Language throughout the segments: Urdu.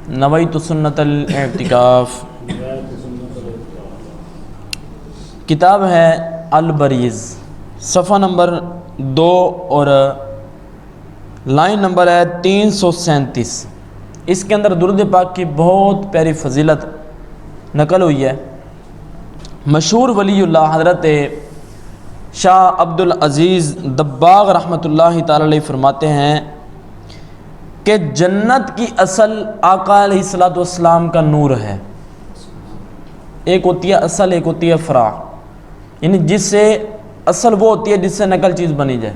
نویت سنت الاعتکاف، کتاب ہے البریز، صفحہ نمبر 2 اور لائن نمبر ہے 337۔ اس کے اندر درود پاک کی بہت پیاری فضیلت نقل ہوئی ہے۔ مشہور ولی اللہ حضرت شاہ عبد العزیز دباغ رحمۃ اللہ تعالی علیہ فرماتے ہیں کہ جنت کی اصل آقا علیہ الصلوۃ والسلام کا نور ہے۔ ایک ہوتی ہے اصل، ایک ہوتی ہے فرع، یعنی جس سے اصل وہ ہوتی ہے جس سے نقل چیز بنی جائے،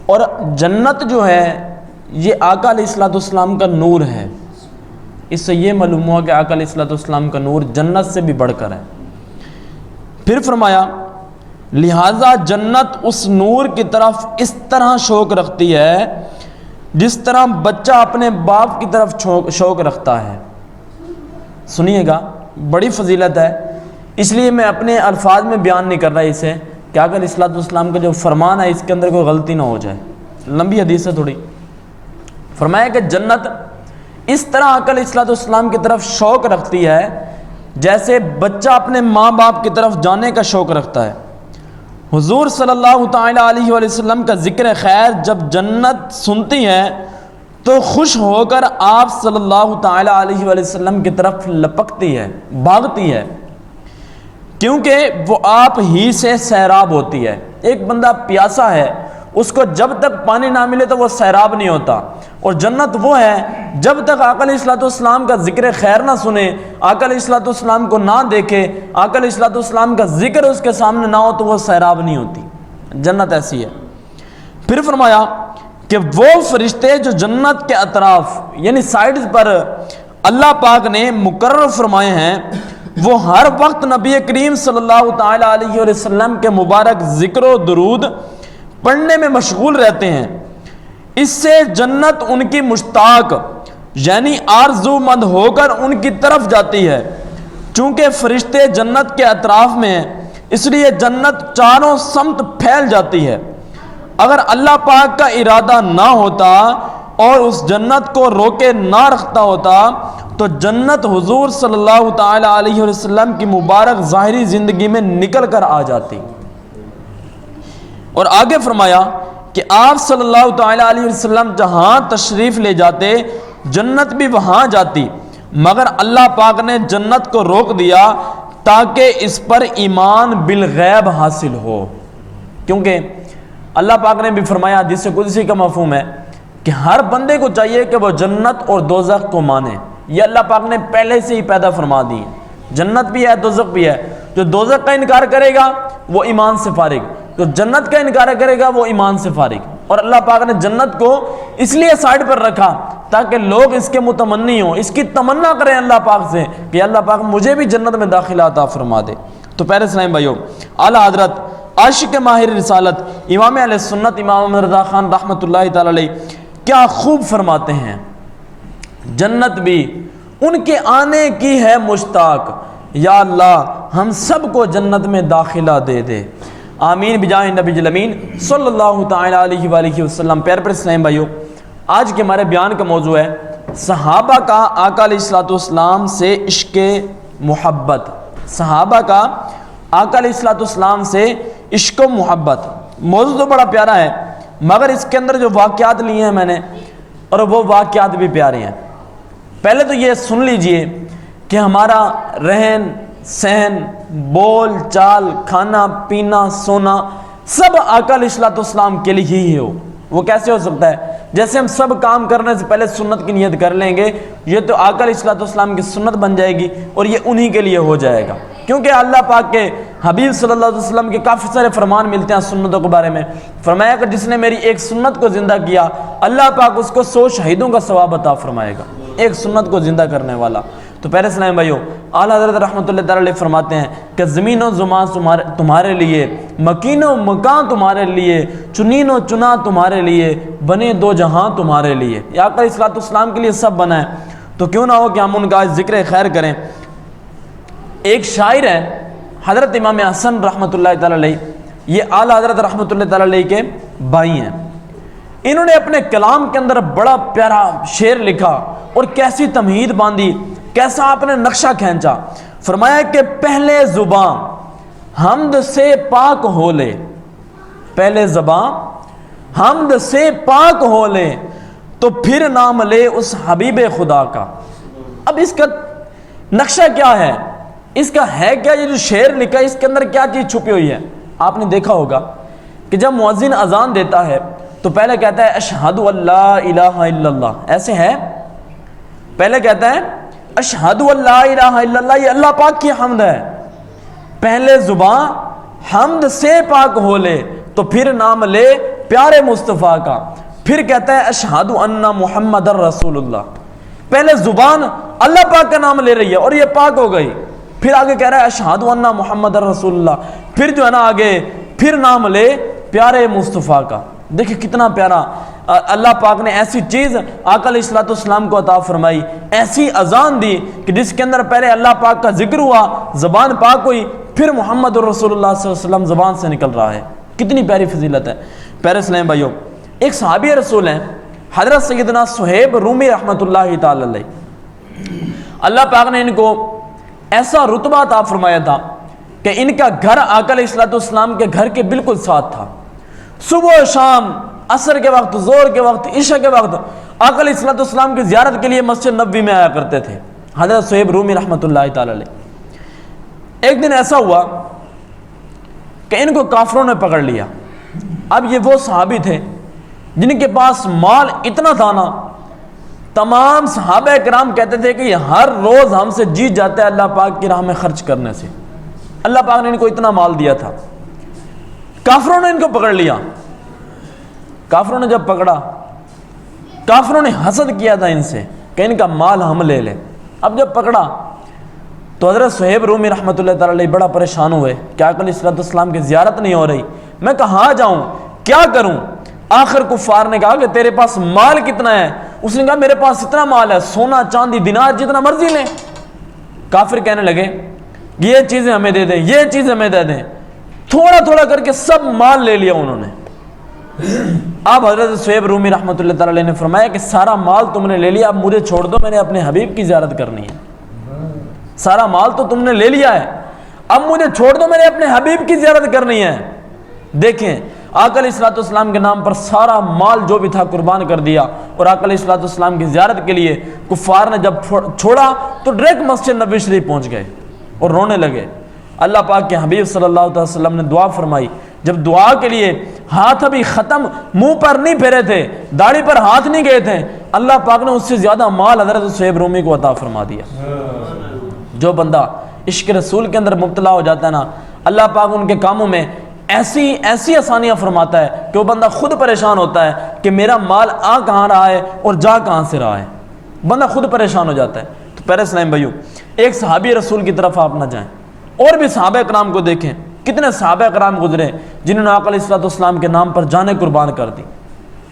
اور جنت جو ہے یہ آقا علیہ الصلوۃ والسلام کا نور ہے۔ اس سے یہ معلوم ہوا کہ آقا علیہ الصلوۃ والسلام کا نور جنت سے بھی بڑھ کر ہے۔ پھر فرمایا لہٰذا جنت اس نور کی طرف اس طرح شوق رکھتی ہے جس طرح بچہ اپنے باپ کی طرف شوق رکھتا ہے۔ سنیے گا، بڑی فضیلت ہے، اس لیے میں اپنے الفاظ میں بیان نہیں کر رہا اسے کہ آقا علیہ الصلوۃ والسلام کا جو فرمان ہے اس کے اندر کوئی غلطی نہ ہو جائے، لمبی حدیث ہے تھوڑی۔ فرمایا کہ جنت اس طرح آقا علیہ الصلوۃ والسلام کی طرف شوق رکھتی ہے جیسے بچہ اپنے ماں باپ کی طرف جانے کا شوق رکھتا ہے۔ حضور صلی اللہ تعالی علیہ وآلہ وسلم کا ذکر خیر جب جنت سنتی ہے تو خوش ہو کر آپ صلی اللہ تعالی علیہ وآلہ وسلم کی طرف لپکتی ہے، بھاگتی ہے، کیونکہ وہ آپ ہی سے سیراب ہوتی ہے۔ ایک بندہ پیاسا ہے، اس کو جب تک پانی نہ ملے تو وہ سیراب نہیں ہوتا، اور جنت وہ ہے جب تک آقا علیہ الصلوۃ والسلام کا ذکر خیر نہ سنے، آقا علیہ الصلوۃ والسلام کو نہ دیکھے، آقا علیہ الصلوۃ والسلام کا ذکر اس کے سامنے نہ ہو تو وہ سیراب نہیں ہوتی۔ جنت ایسی ہے۔ پھر فرمایا کہ وہ فرشتے جو جنت کے اطراف یعنی سائڈز پر اللہ پاک نے مقرر فرمائے ہیں، وہ ہر وقت نبی کریم صلی اللہ تعالی علیہ وسلم کے مبارک ذکر و درود پڑھنے میں مشغول رہتے ہیں۔ اس سے جنت ان کی مشتاق یعنی آرزو مند ہو کر ان کی طرف جاتی ہے۔ چونکہ فرشتے جنت کے اطراف میں ہیں اس لیے جنت چاروں سمت پھیل جاتی ہے۔ اگر اللہ پاک کا ارادہ نہ ہوتا اور اس جنت کو روکے نہ رکھتا ہوتا تو جنت حضور صلی اللہ تعالی علیہ وسلم کی مبارک ظاہری زندگی میں نکل کر آ جاتی۔ اور آگے فرمایا کہ آپ صلی اللہ تعالی علیہ وسلم جہاں تشریف لے جاتے جنت بھی وہاں جاتی، مگر اللہ پاک نے جنت کو روک دیا تاکہ اس پر ایمان بالغیب حاصل ہو۔ کیونکہ اللہ پاک نے بھی فرمایا، جس سے قدسی کا مفہوم ہے کہ ہر بندے کو چاہیے کہ وہ جنت اور دوزخ کو مانے۔ یہ اللہ پاک نے پہلے سے ہی پیدا فرما دی ہے، جنت بھی ہے دوزخ بھی ہے۔ جو دوزخ کا انکار کرے گا وہ ایمان سے فارغ، جو جنت کا انکار کرے گا وہ ایمان سے فارغ۔ اور اللہ پاک نے جنت کو اس لیے سائڈ پر رکھا تاکہ لوگ اس کے متمنی ہوں، اس کی تمنا کریں اللہ پاک سے کہ اللہ پاک مجھے بھی جنت میں داخلہ عطا فرما دے۔ تو پیارے اسلام بھائیو، اعلیٰ حضرت عاشق ماہر رسالت امام اہل سنت امام احمد رضا خان رحمۃ اللہ تعالی علیہ کیا خوب فرماتے ہیں، جنت بھی ان کے آنے کی ہے مشتاق، یا اللہ ہم سب کو جنت میں داخلہ دے دے، آمین بجاہ نبی الامین صلی اللہ تعالی علیہ وآلہ وسلم۔ پیارے اسلام بھائیو، آج کے ہمارے بیان کا موضوع ہے صحابہ کا آقا علیہ الصلوۃ والسلام سے عشق محبت۔ صحابہ کا آقا علیہ الصلوۃ والسلام سے عشق و محبت، موضوع تو بڑا پیارا ہے، مگر اس کے اندر جو واقعات لیے ہیں میں نے، اور وہ واقعات بھی پیارے ہیں۔ پہلے تو یہ سن لیجئے کہ ہمارا رہن سہن، بول چال، کھانا پینا، سونا سب آقا علیہ الصلوۃ والسلام کے لیے ہی ہو۔ وہ کیسے ہو سکتا ہے؟ جیسے ہم سب کام کرنے سے پہلے سنت کی نیت کر لیں گے، یہ تو آقا علیہ الصلوۃ والسلام کی سنت بن جائے گی اور یہ انہی کے لیے ہو جائے گا، کیونکہ اللہ پاک کے حبیب صلی اللہ علیہ وسلم کے کافی سارے فرمان ملتے ہیں سنتوں کے بارے میں۔ فرمایا کہ جس نے میری ایک سنت کو زندہ کیا اللہ پاک اس کو 100 شہیدوں کا ثواب عطا فرمائے گا، ایک سنت کو زندہ کرنے والا۔ تو پیارے اسلام بھائیو، اعلیٰ حضرت رحمۃ اللہ تعالی علیہ فرماتے ہیں کہ زمین و زمان تمہارے لیے، مکین و مکان تمہارے لیے، چنین و چنا تمہارے لیے، بنے دو جہاں تمہارے لیے۔ یہ آقا علیہ الصلوۃ والسلام کے لیے سب بنا ہے، تو کیوں نہ ہو کہ ہم ان کا ذکر خیر کریں۔ ایک شاعر ہے حضرت امام حسن رحمۃ اللہ تعالی علیہ، یہ اعلیٰ حضرت رحمۃ اللہ تعالی علیہ کے بھائی ہیں۔ انہوں نے اپنے کلام کے اندر بڑا پیارا شعر لکھا اور کیسی تمہید باندھی، کیسا آپ نے نقشہ کھینچا. فرمایا کہ پہلے زبان حمد سے پاک ہو لے، پہلے زبان حمد سے پاک ہو لے تو پھر نام لے اس حبیب خدا کا. اب اس کا نقشہ کیا ہے، اس کا ہے کیا، یہ جو شعر لکھا ہے اس کے اندر کیا چیز چھپی ہوئی ہے؟ آپ نے دیکھا ہوگا کہ جب مؤذن اذان دیتا ہے تو پہلے کہتا ہے اشہد ان لا الہ الا اللہ، ایسے ہے، پہلے کہتا ہے اشہد ان لا الہ الا اللہ، یہ اللہ پاک کی حمد ہے. پہلے زبان حمد سے پاک ہو لے تو پھر نام لے پیارے مصطفیٰ کا. پھر کہتا ہے اشہد ان محمد رسول اللہ. پہلے زبان اللہ پاک کا نام لے رہی ہے اور یہ پاک ہو گئی، پھر آگے کہہ رہا ہے اشہد ان محمد رسول اللہ، پھر جو ہے نا آگے پھر نام لے پیارے مصطفیٰ کا. دیکھیں کتنا پیارا اللہ پاک نے ایسی چیز آقا علیہ الصلوۃ والسلام کو عطا فرمائی، ایسی اذان دی کہ جس کے اندر پہلے اللہ پاک کا ذکر ہوا، زبان پاک ہوئی، پھر محمد رسول اللہ صلی اللہ علیہ وسلم زبان سے نکل رہا ہے. کتنی پیاری فضیلت ہے. پیارے اسلام بھائیو، ایک صحابی رسول ہیں حضرت سیدنا صہیب رومی رحمۃ اللہ تعالی علیہ. اللہ پاک نے ان کو ایسا رتبہ عطا فرمایا تھا کہ ان کا گھر آقا علیہ الصلوۃ والسلام کے گھر کے بالکل ساتھ تھا. صبح و شام، عصر کے وقت، ظہر کے وقت، عشاء کے وقت آقا علیہ الصلوۃ والسلام کی زیارت کے لیے مسجد نبوی میں آیا کرتے تھے حضرت صہیب رومی رحمۃ اللہ تعالی علیہ. ایک دن ایسا ہوا کہ ان کو کافروں نے پکڑ لیا. اب یہ وہ صحابی تھے جن کے پاس مال اتنا تھا نا، تمام صحابہ کرام کہتے تھے کہ یہ ہر روز ہم سے جیت جاتا ہے اللہ پاک کی راہ میں خرچ کرنے سے. اللہ پاک نے ان کو اتنا مال دیا تھا. کافروں نے ان کو پکڑ لیا. کافروں نے جب پکڑا، کافروں نے حسد کیا تھا ان سے کہ ان کا مال ہم لے لیں. اب جب پکڑا تو حضرت صہیب رومی رحمۃ اللہ تعالی علیہ بڑا پریشان ہوئے کہ آقا علیہ الصلوۃ والسلام کی زیارت نہیں ہو رہی، میں کہاں جاؤں، کیا کروں. آخر کفار نے کہا کہ تیرے پاس مال کتنا ہے؟ اس نے کہا میرے پاس اتنا مال ہے، سونا چاندی دینار جتنا مرضی لیں. کافر کہنے لگے یہ چیزیں ہمیں دے دیں، یہ چیزیں ہمیں دے دیں. تھوڑا تھوڑا کر کے سب مال لے لیا انہوں نے. اب حضرت صہیب رومی رحمۃ اللہ تعالی علیہ نے فرمایا کہ سارا مال تم نے لے لیا، اب مجھے چھوڑ دو، میں نے اپنے حبیب کی زیارت کرنی ہے. سارا مال تو تم نے لے لیا ہے، اب مجھے چھوڑ دو، میں نے اپنے حبیب کی زیارت کرنی ہے. دیکھیں آقا علیہ الصلوۃ والسلام کے نام پر سارا مال جو بھی تھا قربان کر دیا، اور آقا علیہ الصلوۃ والسلام کی زیارت کے لیے کفار نے جب چھوڑا تو ڈائریکٹ مسجد نبوی شریف پہنچ گئے اور رونے لگے. اللہ پاک کے حبیب صلی اللہ علیہ وسلم نے دعا فرمائی. جب دعا کے لیے ہاتھ ابھی ختم، منہ پر نہیں پھیرے تھے، داڑھی پر ہاتھ نہیں گئے تھے، اللہ پاک نے اس سے زیادہ مال حضرت صہیب رومی کو عطا فرما دیا. جو بندہ عشق رسول کے اندر مبتلا ہو جاتا ہے نا، اللہ پاک ان کے کاموں میں ایسی آسانیاں فرماتا ہے کہ وہ بندہ خود پریشان ہوتا ہے کہ میرا مال آ کہاں رہا ہے اور جا کہاں سے رہا ہے. بندہ خود پریشان ہو جاتا ہے. تو پیارے اسلام بھائیو، ایک صحابی رسول کی طرف آپ نہ جائیں، اور بھی صحابہ کرام کو دیکھیں. کتنے صحابہ کرام گزرے جنہوں نے آقا علیہ الصلوۃ والسلام کے نام پر جانیں قربان کر دی.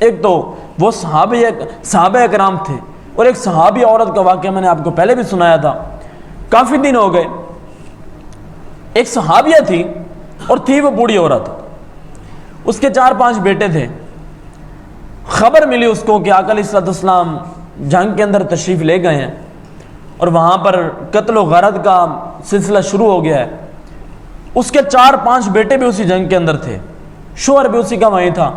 ایک تو وہ صحابہ کرام تھے، اور ایک صحابی عورت کا واقعہ میں نے آپ کو پہلے بھی سنایا تھا. کافی دن ہو گئے. ایک صحابیہ تھی اور تھی وہ بوڑھی عورت. اس کے 4-5 بیٹے تھے. خبر ملی اس کو کہ آقا علیہ الصلوۃ والسلام جنگ کے اندر تشریف لے گئے ہیں اور وہاں پر قتل و غارت کا سلسلہ شروع ہو گیا ہے. اس کے 4-5 بیٹے بھی اسی جنگ کے اندر تھے، شوہر بھی اسی کا وہیں تھا،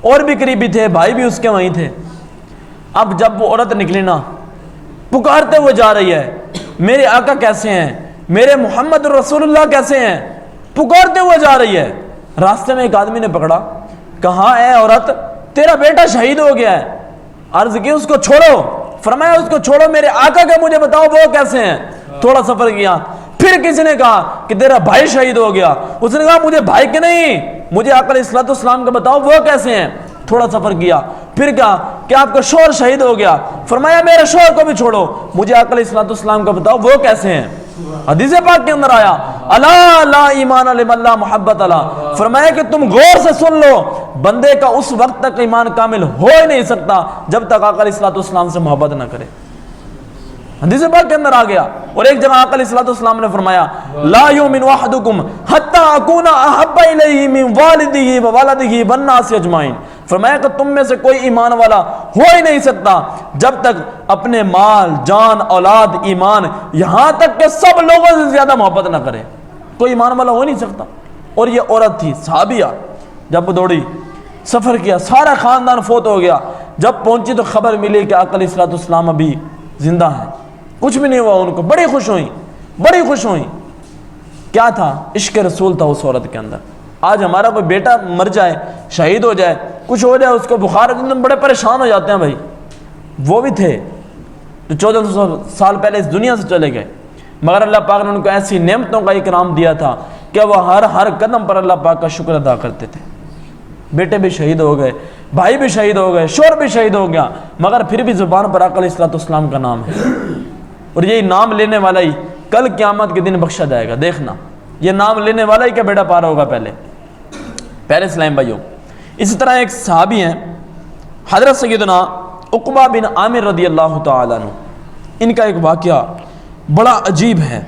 اور بھی قریبی تھے، بھائی بھی اس کے وہیں تھے. اب جب وہ عورت نکلی نا، پکارتے ہوئے جا رہی ہے میرے آقا کیسے ہیں، میرے محمد رسول اللہ کیسے ہیں، پکارتے ہوئے جا رہی ہے. راستے میں ایک آدمی نے پکڑا، کہاں اے عورت، تیرا بیٹا شہید ہو گیا ہے. عرض کی اس کو چھوڑو. فرمایا اس کو چھوڑو، میرے آقا کا مجھے بتاؤ وہ کیسے ہیں. تھوڑا سفر کیا، پھر کسی نے کہا کہ تیرا بھائی شہید ہو گیا. اس نے کہا مجھے بھائی کے نہیں، مجھے آقا علیہ الصلوۃ والسلام کا بتاؤ وہ کیسے ہیں. تھوڑا سفر کیا، پھر کہا کہ آپ کا شوہر شہید ہو گیا. فرمایا میرے شوہر کو بھی چھوڑو، مجھے آقا علیہ الصلوۃ والسلام کا بتاؤ وہ کیسے ہیں. حدیث پاک کے اندر آیا الا لا ایمان لمن لا محبت لا. فرمایا کہ تم غور سے سن لو، بندے کا اس وقت تک ایمان کامل ہو ہی نہیں سکتا جب تک آقا علیہ الصلوۃ والسلام سے محبت نہ کرے. حدیث پاک کے اندر آ گیا. اور ایک جگہ آقا علیہ الصلوۃ والسلام نے فرمایا لا یؤمن احدکم حتی اکون احب الیہ من والدہ وولدہ والناس اجمعین. فرمایا کہ تم میں سے کوئی ایمان والا ہو ہی نہیں سکتا جب تک اپنے مال، جان، اولاد، ایمان، یہاں تک کہ سب لوگوں سے زیادہ محبت نہ کرے. کوئی ایمان والا ہو نہیں سکتا. اور یہ عورت تھی صحابیہ، جب دوڑی، سفر کیا، سارا خاندان فوت ہو گیا. جب پہنچی تو خبر ملی کہ آقا علیہ الصلوۃ والسلام ابھی زندہ ہیں. کچھ بھی نہیں ہوا ان کو. بڑی خوش ہوئیں، بڑی خوش ہوئیں. کیا تھا؟ عشق رسول تھا اس عورت کے اندر. آج ہمارا کوئی بیٹا مر جائے، شہید ہو جائے، کچھ ہو جائے، اس کو بخار، ہم بڑے پریشان ہو جاتے ہیں بھائی. وہ بھی تھے جو 1400 سال پہلے اس دنیا سے چلے گئے، مگر اللہ پاک نے ان کو ایسی نعمتوں کا اکرام دیا تھا کہ وہ ہر قدم پر اللہ پاک کا شکر ادا کرتے تھے. بیٹے بھی شہید ہو گئے، بھائی بھی شہید ہو گئے، شوہر بھی شہید ہو گیا، مگر پھر بھی زبان پر آقا علیہ الصلوۃ والسلام کا نام ہے. اور یہی نام لینے والا ہی کل قیامت کے دن بخشا جائے گا. دیکھنا، یہ نام لینے والا ہی کیا بیٹا پار ہوگا پہلے اسلام بھائیوں. اسی طرح ایک صحابی ہیں حضرت سیدنا عقبہ بن عامر رضی اللہ تعالیٰ عنہ. ان کا ایک واقعہ بڑا عجیب ہے.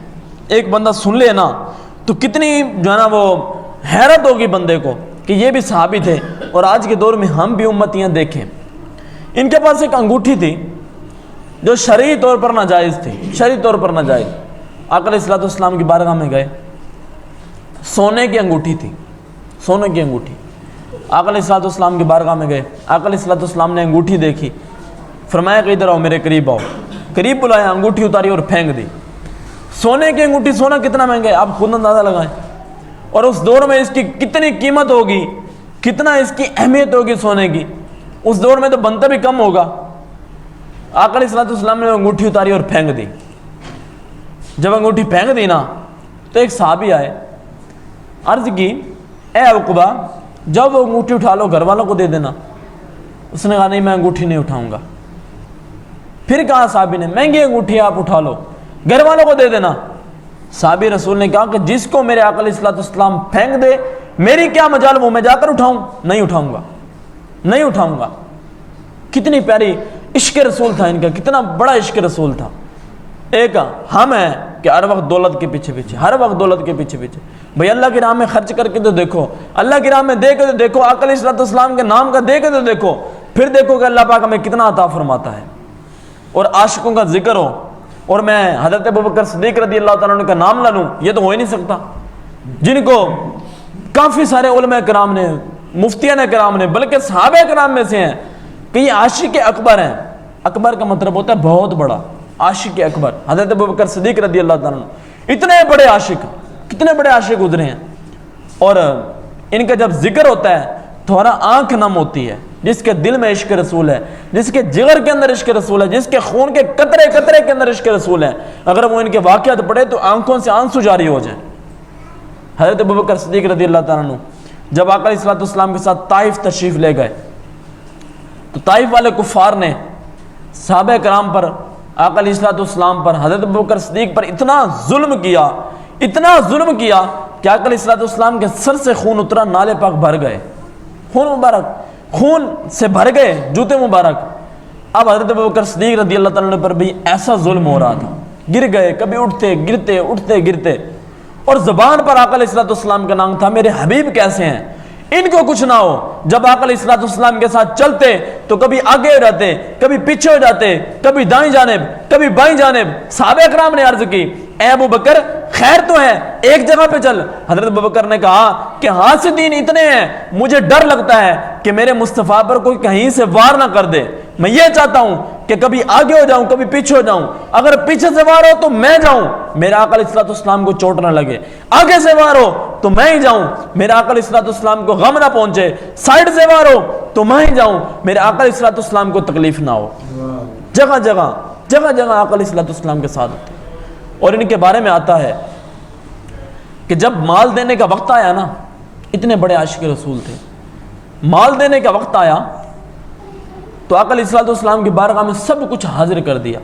ایک بندہ سن لے نا تو کتنی جو ہے نا وہ حیرت ہوگی بندے کو کہ یہ بھی صحابی تھے اور آج کے دور میں ہم بھی امتیاں دیکھیں. ان کے پاس ایک انگوٹھی تھی جو شرعی طور پر ناجائز تھی، شرعی طور پر ناجائز. آقا علیہ الصلوۃ والسلام کی بارگاہ میں گئے، سونے کی انگوٹھی تھی، سونے کی انگوٹھی. آقا علیہ الصلوۃ والسلام کی بارگاہ میں گئے، آقا علیہ الصلوۃ والسلام نے انگوٹھی دیکھی، فرمایا کہ ادھر آؤ، میرے قریب آؤ. قریب بلایا، انگوٹھی اتاری اور پھینک دی. سونے کی انگوٹھی، سونا کتنا مہنگا ہے آپ خود اندازہ لگائیں. اور اس دور میں اس کی کتنی قیمت ہوگی، کتنا اس کی اہمیت ہوگی سونے کی. اس دور میں تو بنتا بھی کم ہوگا. آقا علیہ الصلوۃ والسلام نے انگوٹھی اتاری اور پھینک دی. جب انگوٹھی پھینک دی نا تو ایک صحابی آئے، عرض کی اے عقبہ جب وہ انگوٹھی اٹھا لو گھر والوں کو دے دینا. اس نے کہا نہیں میں انگوٹھی نہیں اٹھاؤں گا. پھر کہا صحابی نے مہنگی انگوٹھی آپ اٹھا لو گھر والوں کو دے دینا. صحابی رسول نے کہا کہ جس کو میرے آقا علیہ الصلوۃ والسلام پھینک دے میری کیا مجال، وہ میں جا کر اٹھاؤں؟ نہیں اٹھاؤں گا، نہیں اٹھاؤں گا. کتنی پیاری عشق رسول تھا ان کا، کتنا بڑا عشق رسول تھا. ایک ہم ہیں کہ ہر وقت دولت کے پیچھے پیچھے، ہر وقت دولت کے پیچھے پیچھے. بھئی اللہ کی راہ میں خرچ کر کے تو دیکھو، اللہ کی راہ میں دے کے تو دیکھو، آقا علیہ الصلوۃ والسلام کے نام کا دے کے تو دیکھو، پھر دیکھو کہ اللہ پاک ہمیں کتنا عطا فرماتا ہے. اور عاشقوں کا ذکر ہو اور میں حضرت ابوبکر صدیق رضی اللہ تعالیٰ عنہ کا نام لے لوں، یہ تو ہو ہی نہیں سکتا. جن کو کافی سارے علماء کرام نے، مفتیان کرام نے، بلکہ صحابہ کرام میں سے ہیں کہ یہ عاشق اکبر ہیں. اکبر کا مطلب ہوتا ہے بہت بڑا. عاشق اکبر حضرت ابوبکر صدیق رضی اللہ تعالیٰ عنہ، اتنے بڑے عاشق، کتنے بڑے عاشق گزرے ہیں. اور ان کا جب ذکر ہوتا ہے تو ہمارا آنکھ نم ہوتی ہے. جس کے دل میں عشق رسول ہے، جس کے جگر کے اندر عشق رسول ہے، جس کے خون کے قطرے قطرے کے اندر عشق رسول ہے، اگر وہ ان کے واقعات پڑھے تو آنکھوں سے آنسو جاری ہو جائیں. حضرت ابوبکر صدیق رضی اللہ تعالیٰ عنہ جب آقا علیہ الصلوۃ والسلام کے ساتھ طائف تشریف لے گئے تو طائف والے کفار نے صحابہ کرام پر، آقا علیہ الصلوۃ والسلام پر، حضرت ابوبکر صدیق پر اتنا ظلم کیا، اتنا ظلم کیا کہ آقا علیہ الصلوۃ والسلام کے سر سے خون اترا، نالے پاک بھر گئے، خون مبارک خون سے بھر گئے جوتے مبارک. اب حضرت ابوبکر صدیق رضی اللہ تعالیٰ عنہ پر بھی ایسا ظلم ہو رہا تھا، گر گئے، کبھی اٹھتے گرتے اٹھتے گرتے. اور زبان پر آقا علیہ الصلوۃ والسلام کا نام تھا، میرے حبیب کیسے ہیں، ان کو کچھ نہ ہو. جب آقا علیہ الصلوۃ والسلام کے ساتھ چلتے تو کبھی آگے ہو جاتے، کبھی پیچھے ہو جاتے، کبھی دائیں جانب کبھی بائیں جانب. صحابہ کرام نے عرض کی اے ابو بکر خیر تو ہے، ایک جگہ پہ چل. حضرت ابو بکر نے کہا کہ حاسدین اتنے ہیں، مجھے ڈر لگتا ہے کہ میرے مصطفیٰ پر کوئی کہیں سے وار نہ کر دے. میں یہ چاہتا ہوں کہ کبھی آگے ہو جاؤں کبھی پیچھے ہو جاؤں، اگر پیچھے سے وار ہو تو میں جاؤں، میرے آقا علیہ الصلوۃ والسلام کو چوٹ نہ لگے. آگے سے وار ہو تو میں ہی جاؤں، میرے آقا علیہ الصلوۃ والسلام کو غم نہ پہنچے. سائڈ سے وار ہو تو میں ہی جاؤں، میرے آقا علیہ الصلوۃ والسلام کو تکلیف نہ ہو. جگہ جگہ جگہ جگہ آقا علیہ الصلوۃ والسلام کے ساتھ ہوتے. اور ان کے بارے میں آتا ہے کہ جب مال دینے کا وقت آیا نا، اتنے بڑے عاشق رسول تھے، مال دینے کا وقت آیا تو آقا علیہ الصلوۃ والسلام کی بارگاہ میں سب کچھ حاضر کر دیا.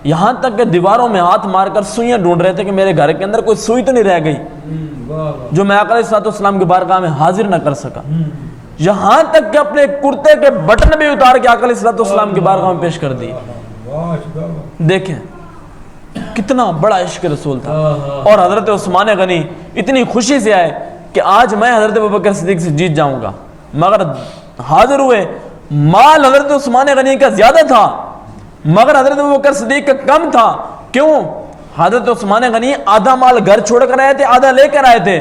یہاں تک کہ دیواروں میں ہاتھ مار کر سوئیاں ڈھونڈ رہے تھے کہ میرے گھر کے اندر کوئی سوئی تو نہیں رہ گئی جو میں آقا علیہ الصلوۃ والسلام کی بارگاہ میں حاضر نہ کر سکا. یہاں تک کہ اپنے کرتے کے بٹن بھی اتار کے آقا علیہ الصلوۃ والسلام کی بارگاہ میں پیش کر دی. دیکھیں کتنا بڑا عشق رسول تھا. اور حضرت عثمان غنی اتنی خوشی سے آئے کہ آج میں حضرت ابوبکر صدیق سے جیت جاؤں گا. مگر حاضر ہوئے. مال حضرت عثمان غنی کا زیادہ تھا مگر حضرت ابوبکر صدیق کا کم تھا. کیوں؟ حضرت عثمان غنی آدھا مال گھر چھوڑ کر آئے تھے, آدھا لے کر آئے تھے,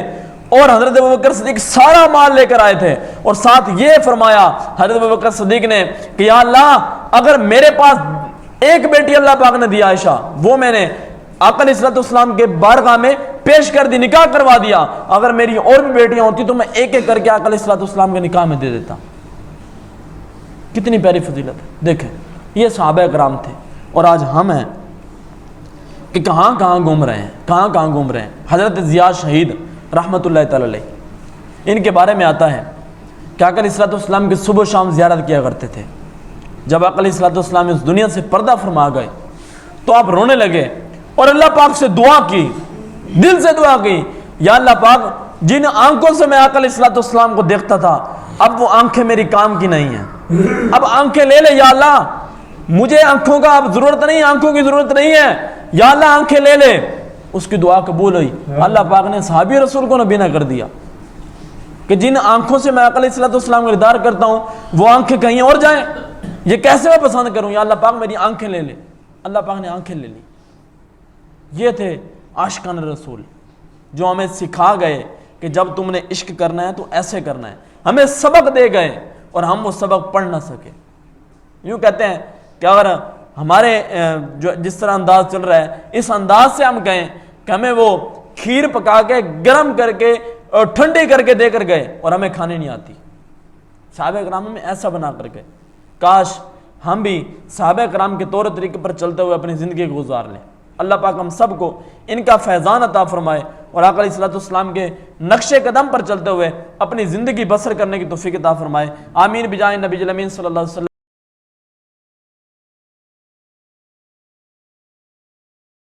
اور حضرت ابوبکر صدیق سارا مال لے کر آئے تھے. اور ساتھ یہ فرمایا حضرت ابوبکر صدیق نے کہ یا اللہ, اگر میرے پاس ایک بیٹی اللہ پاک نے دی عائشہ, وہ میں نے آقا علیہ الصلوۃ والسلام کے بارگاہ میں پیش کر دی, نکاح کروا دیا. اگر میری اور بھی بیٹیاں ہوتی تو میں ایک ایک کر کے آقا علیہ الصلوۃ والسلام کے نکاح میں دے دیتا. کتنی پیاری فضیلت ہے. دیکھیں یہ صحابہ کرام تھے, اور آج ہم ہیں کہ کہاں کہاں گھوم رہے ہیں, کہاں کہاں گھوم رہے ہیں. حضرت ضیاء شہید رحمۃ اللہ تعالی علیہ, ان کے بارے میں آتا ہے کہ آقا علیہ الصلوۃ والسلام کی صبح و شام زیارت کیا کرتے تھے. جب آقا علیہ الصلوۃ والسلام اس دنیا سے پردہ فرما گئے تو آپ رونے لگے اور اللہ پاک سے دعا کی, دل سے دعا کی, یا اللہ پاک جن آنکھوں سے میں آقا علیہ الصلوۃ والسلام کو دیکھتا تھا اب وہ آنکھیں میری کام کی نہیں ہیں, اب آنکھیں لے لے یا اللہ, مجھے آنکھوں کا اب ضرورت نہیں, آنکھوں کی ضرورت نہیں ہے, یا اللہ آنکھیں لے لے. اس کی دعا قبول ہوئی. اللہ پاک نے صحابی رسول کو نبی نہ کر دیا کہ جن آنکھوں سے میں آقا علیہ الصلوۃ والسلام کو دیدار کرتا ہوں وہ آنکھیں کہیں اور جائیں, یہ کیسے میں پسند کروں, یا اللہ پاک میری آنکھیں لے لے. اللہ پاک نے آنکھیں لے لی. یہ تھے عاشقان رسول جو ہمیں سکھا گئے کہ جب تم نے عشق کرنا ہے تو ایسے کرنا ہے. ہمیں سبق دے گئے اور ہم وہ سبق پڑھ نہ سکے. یوں کہتے ہیں کہ اگر ہمارے جو جس طرح انداز چل رہا ہے اس انداز سے ہم کہیں کہ ہمیں وہ کھیر پکا کے گرم کر کے اور ٹھنڈی کر کے دے کر گئے اور ہمیں کھانے نہیں آتی. صحابہ کرام میں ایسا بنا کر گئے. کاش ہم بھی صحابہ کرام کے طور طریقے پر چلتے ہوئے اپنی زندگی کو گزار لیں. اللہ پاک ہم سب کو ان کا فیضان عطا فرمائے اور آقا علیہ الصلوۃ والسلام کے نقش قدم پر چلتے ہوئے اپنی زندگی بسر کرنے کی توفیق عطا فرمائے. آمین بجائے نبی الامین صلی اللہ علیہ وسلم.